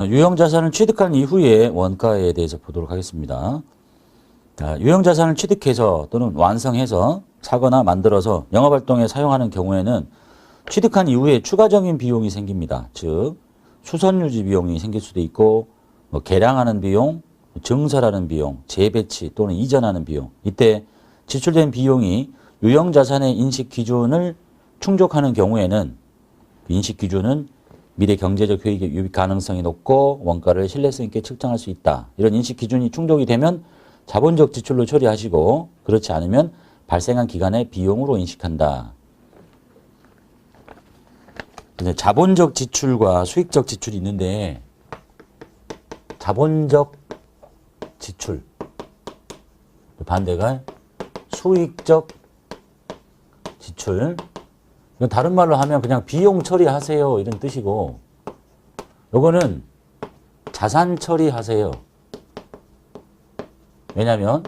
유형자산을 취득한 이후의 원가에 대해서 보도록 하겠습니다. 자, 유형자산을 취득해서 또는 완성해서 사거나 만들어서 영업활동에 사용하는 경우에는 취득한 이후에 추가적인 비용이 생깁니다. 즉 수선유지 비용이 생길 수도 있고 개량하는 비용, 증설하는 비용, 재배치 또는 이전하는 비용. 이때 지출된 비용이 유형자산의 인식기준을 충족하는 경우에는 인식기준은 미래 경제적 효익의 유입 가능성이 높고 원가를 신뢰성 있게 측정할 수 있다. 이런 인식기준이 충족이 되면 자본적 지출로 처리하시고 그렇지 않으면 발생한 기간의 비용으로 인식한다. 자본적 지출과 수익적 지출이 있는데 자본적 지출 반대가 수익적 지출. 다른 말로 하면 그냥 비용 처리하세요 이런 뜻이고 요거는 자산 처리하세요. 왜냐하면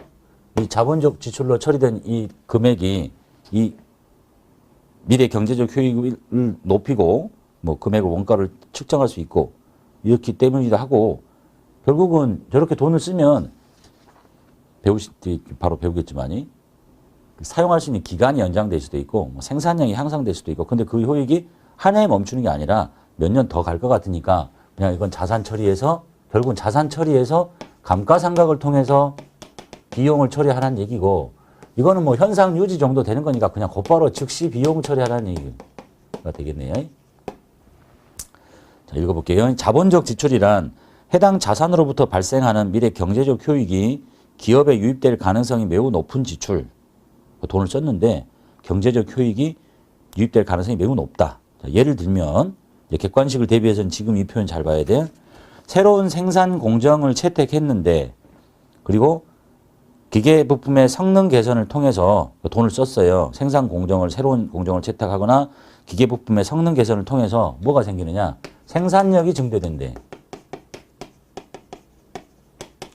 이 자본적 지출로 처리된 이 금액이 이 미래 경제적 효익을 높이고 뭐 금액을 원가를 측정할 수 있고 이렇기 때문이기도 하고 결국은 저렇게 돈을 쓰면 바로 배우겠지만이 사용할 수 있는 기간이 연장될 수도 있고 뭐 생산량이 향상될 수도 있고 근데 그 효익이 한 해에 멈추는 게 아니라 몇 년 더 갈 것 같으니까 그냥 이건 자산 처리해서 결국은 자산 처리해서 감가상각을 통해서 비용을 처리하라는 얘기고 이거는 뭐 현상 유지 정도 되는 거니까 그냥 곧바로 즉시 비용 처리하라는 얘기가 되겠네요. 자, 읽어볼게요. 자본적 지출이란 해당 자산으로부터 발생하는 미래 경제적 효익이 기업에 유입될 가능성이 매우 높은 지출. 돈을 썼는데 경제적 효익이 유입될 가능성이 매우 높다. 자, 예를 들면 객관식을 대비해서는 지금 이 표현 잘 봐야 돼. 새로운 생산 공정을 채택했는데 그리고 기계 부품의 성능 개선을 통해서 돈을 썼어요. 생산 공정을 새로운 공정을 채택하거나 기계 부품의 성능 개선을 통해서 뭐가 생기느냐? 생산력이 증대된대.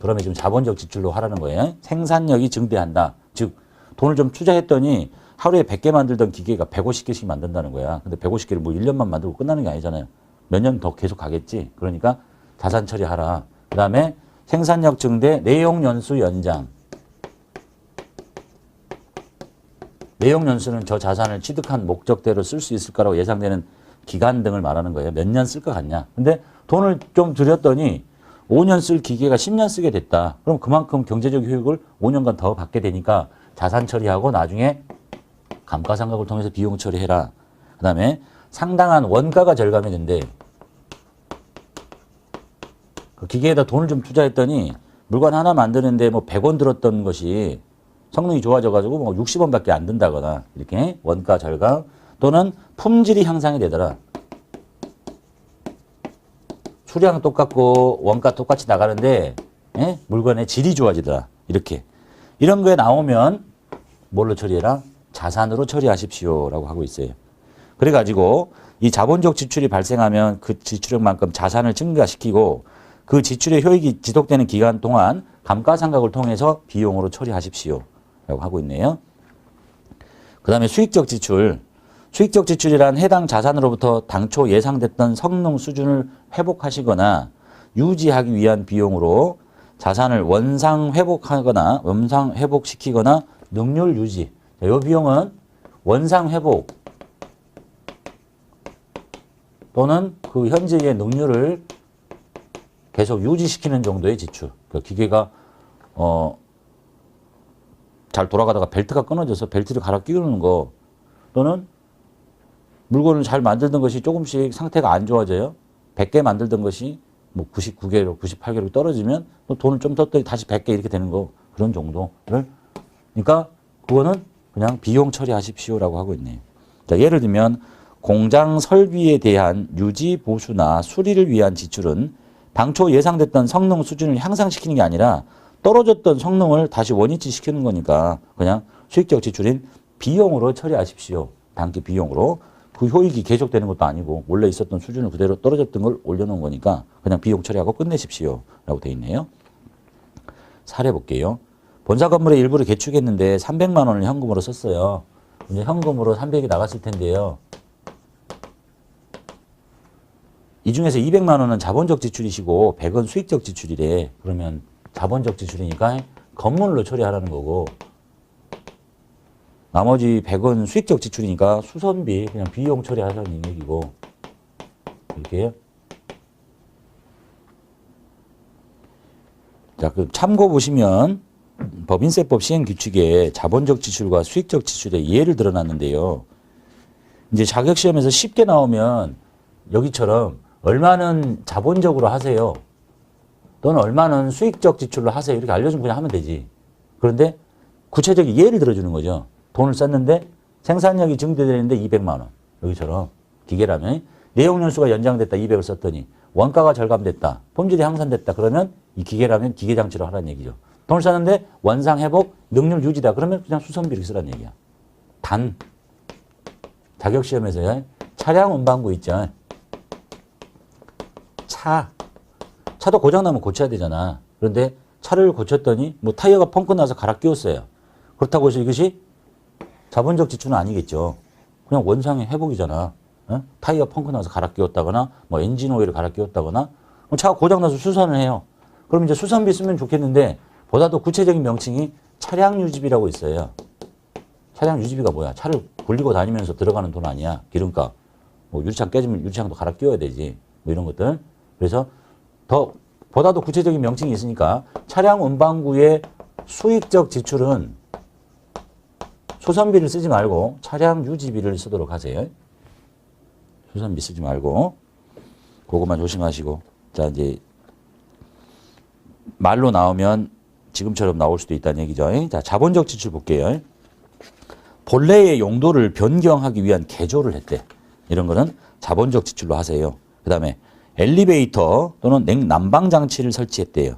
그러면 지금 자본적 지출로 하라는 거예요. 생산력이 증대한다. 즉 돈을 좀 투자했더니 하루에 100개 만들던 기계가 150개씩 만든다는 거야. 근데 150개를 뭐 1년만 만들고 끝나는 게 아니잖아요. 몇 년 더 계속 가겠지. 그러니까 자산 처리하라. 그 다음에 생산력 증대, 내용 연수 연장. 내용 연수는 저 자산을 취득한 목적대로 쓸 수 있을까라고 예상되는 기간 등을 말하는 거예요. 몇 년 쓸 것 같냐. 근데 돈을 좀 들였더니 5년 쓸 기계가 10년 쓰게 됐다. 그럼 그만큼 경제적 효익을 5년간 더 받게 되니까 자산 처리하고 나중에 감가상각을 통해서 비용 처리해라. 그 다음에 상당한 원가가 절감이 된대. 그 기계에다 돈을 좀 투자했더니 물건 하나 만드는데 뭐 100원 들었던 것이 성능이 좋아져가지고 뭐 60원밖에 안 든다거나 이렇게 원가 절감 또는 품질이 향상이 되더라. 수량 똑같고 원가 똑같이 나가는데 물건의 질이 좋아지더라. 이렇게. 이런 거에 나오면 뭘로 처리해라? 자산으로 처리하십시오 라고 하고 있어요. 그래가지고 이 자본적 지출이 발생하면 그 지출액만큼 자산을 증가시키고 그 지출의 효익이 지속되는 기간 동안 감가상각을 통해서 비용으로 처리하십시오 라고 하고 있네요. 그 다음에 수익적 지출. 수익적 지출이란 해당 자산으로부터 당초 예상됐던 성능 수준을 회복하시거나 유지하기 위한 비용으로 자산을 원상 회복하거나 원상 회복시키거나 능률 유지. 이 비용은 원상 회복 또는 그 현재의 능률을 계속 유지시키는 정도의 지출. 그 기계가 잘 돌아가다가 벨트가 끊어져서 벨트를 갈아 끼우는 거 또는 물건을 잘 만들던 것이 조금씩 상태가 안 좋아져요. 100개 만들던 것이 뭐 99개로 98개로 떨어지면 또 돈을 좀 썼더니 다시 100개 이렇게 되는 거 그런 정도를 그러니까 그거는 그냥 비용 처리하십시오라고 하고 있네요. 자, 예를 들면 공장 설비에 대한 유지 보수나 수리를 위한 지출은 당초 예상됐던 성능 수준을 향상시키는 게 아니라 떨어졌던 성능을 다시 원위치 시키는 거니까 그냥 수익적 지출인 비용으로 처리하십시오. 단기 비용으로. 그 효익이 계속되는 것도 아니고 원래 있었던 수준을 그대로 떨어졌던 걸 올려놓은 거니까 그냥 비용 처리하고 끝내십시오 라고 되어 있네요. 사례 볼게요. 본사 건물의 일부를 개축했는데 300만 원을 현금으로 썼어요. 이제 현금으로 300이 나갔을 텐데요. 이 중에서 200만 원은 자본적 지출이시고 100은 수익적 지출이래. 그러면 자본적 지출이니까 건물로 처리하라는 거고 나머지 100은 수익적 지출이니까 수선비 그냥 비용 처리하자는 얘기고 이렇게 해요. 자, 그 참고 보시면 법인세법 시행규칙에 자본적 지출과 수익적 지출의 이해를 드러났는데요. 이제 자격시험에서 쉽게 나오면 여기처럼 얼마는 자본적으로 하세요. 또는 얼마는 수익적 지출로 하세요. 이렇게 알려주면 그냥 하면 되지. 그런데 구체적인 예를 들어주는 거죠. 돈을 썼는데 생산력이 증대되는데 200만 원. 여기처럼 기계라면 내용연수가 연장됐다. 200을 썼더니 원가가 절감됐다. 품질이 향상됐다. 그러면 이 기계라면 기계장치로 하라는 얘기죠. 돈을 썼는데 원상 회복, 능률 유지다. 그러면 그냥 수선비 이렇게 쓰라는 얘기야. 단 자격시험에서 차량 운반구 있죠. 차도 고장나면 고쳐야 되잖아. 그런데 차를 고쳤더니 뭐 타이어가 펑크 나서 갈아 끼웠어요. 그렇다고 해서 이것이 자본적 지출은 아니겠죠. 그냥 원상의 회복이잖아. 어? 타이어 펑크 나서 갈아 끼웠다거나 뭐 엔진 오일을 갈아 끼웠다거나 차가 고장나서 수선을 해요. 그럼 이제 수선비 쓰면 좋겠는데 보다 더 구체적인 명칭이 차량 유지비라고 있어요. 차량 유지비가 뭐야? 차를 굴리고 다니면서 들어가는 돈 아니야. 기름값. 뭐 유리창 깨지면 유리창도 갈아 끼워야 되지. 뭐 이런 것들. 그래서 보다 더 구체적인 명칭이 있으니까 차량 운반구의 수익적 지출은 수선비를 쓰지 말고 차량 유지비를 쓰도록 하세요. 수선비 쓰지 말고 그것만 조심하시고. 자, 이제 말로 나오면 지금처럼 나올 수도 있다는 얘기죠. 자, 자본적 지출 볼게요. 본래의 용도를 변경하기 위한 개조를 했대. 이런 거는 자본적 지출로 하세요. 그 다음에 엘리베이터 또는 냉난방 장치를 설치했대요.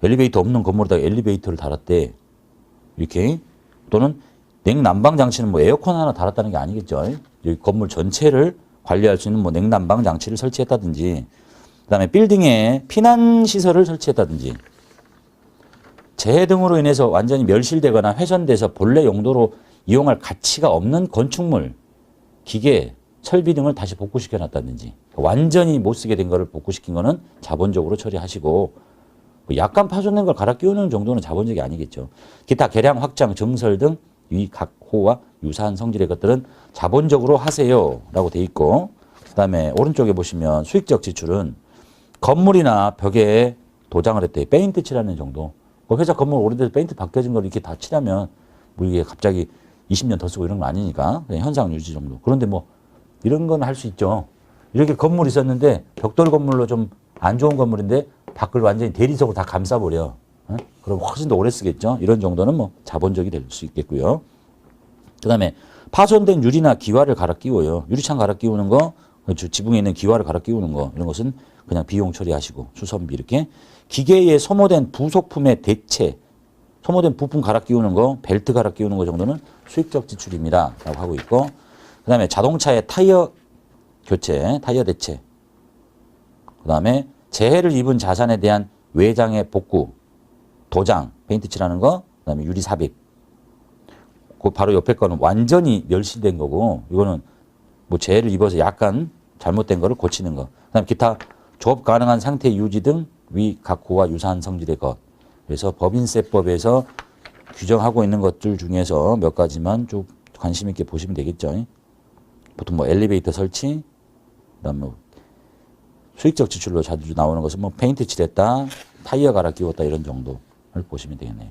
엘리베이터 없는 건물에다가 엘리베이터를 달았대. 이렇게. 또는 냉난방 장치는 뭐 에어컨 하나 달았다는 게 아니겠죠. 여기 건물 전체를 관리할 수 있는 뭐 냉난방 장치를 설치했다든지, 그 다음에 빌딩에 피난시설을 설치했다든지, 재해 등으로 인해서 완전히 멸실되거나 훼손돼서 본래 용도로 이용할 가치가 없는 건축물, 기계, 설비 등을 다시 복구시켜 놨다든지, 완전히 못 쓰게 된 거를 복구시킨 거는 자본적으로 처리하시고, 약간 파손된 걸 갈아 끼우는 정도는 자본적이 아니겠죠. 기타 개량, 확장, 증설 등 위 각 호와 유사한 성질의 것들은 자본적으로 하세요 라고 돼 있고, 그 다음에 오른쪽에 보시면 수익적 지출은 건물이나 벽에 도장을 했대. 페인트 칠하는 정도. 회사 건물 오래돼서 페인트 바뀌어진 걸 이렇게 다 칠하면 뭐 이게 갑자기 20년 더 쓰고 이런 건 아니니까 그냥 현상 유지 정도. 그런데 뭐 이런 건 할 수 있죠. 이렇게 건물이 있었는데 벽돌 건물로 좀 안 좋은 건물인데 밖을 완전히 대리석으로 다 감싸버려. 어? 그럼 훨씬 더 오래 쓰겠죠. 이런 정도는 뭐 자본적이 될 수 있겠고요. 그 다음에 파손된 유리나 기와를 갈아 끼워요. 유리창 갈아 끼우는 거, 지붕에 있는 기와를 갈아 끼우는 거, 이런 것은 그냥 비용 처리하시고 수선비 이렇게. 기계에 소모된 부속품의 대체, 소모된 부품 갈아 끼우는 거, 벨트 갈아 끼우는 거 정도는 수익적 지출입니다 라고 하고 있고, 그 다음에 자동차의 타이어 교체, 타이어 대체, 그 다음에 재해를 입은 자산에 대한 외장의 복구, 도장, 페인트 칠하는 거, 그 다음에 유리 삽입. 그 바로 옆에 거는 완전히 멸실된 거고, 이거는 뭐 재해를 입어서 약간 잘못된 거를 고치는 거. 그 다음에 기타 조업 가능한 상태 유지 등 위 각 호와 유사한 성질의 것. 그래서 법인세법에서 규정하고 있는 것들 중에서 몇 가지만 좀 관심 있게 보시면 되겠죠. 보통 뭐 엘리베이터 설치, 그다음 뭐 수익적 지출로 자주 나오는 것은 뭐 페인트 칠했다, 타이어 갈아 끼웠다 이런 정도를 보시면 되겠네요.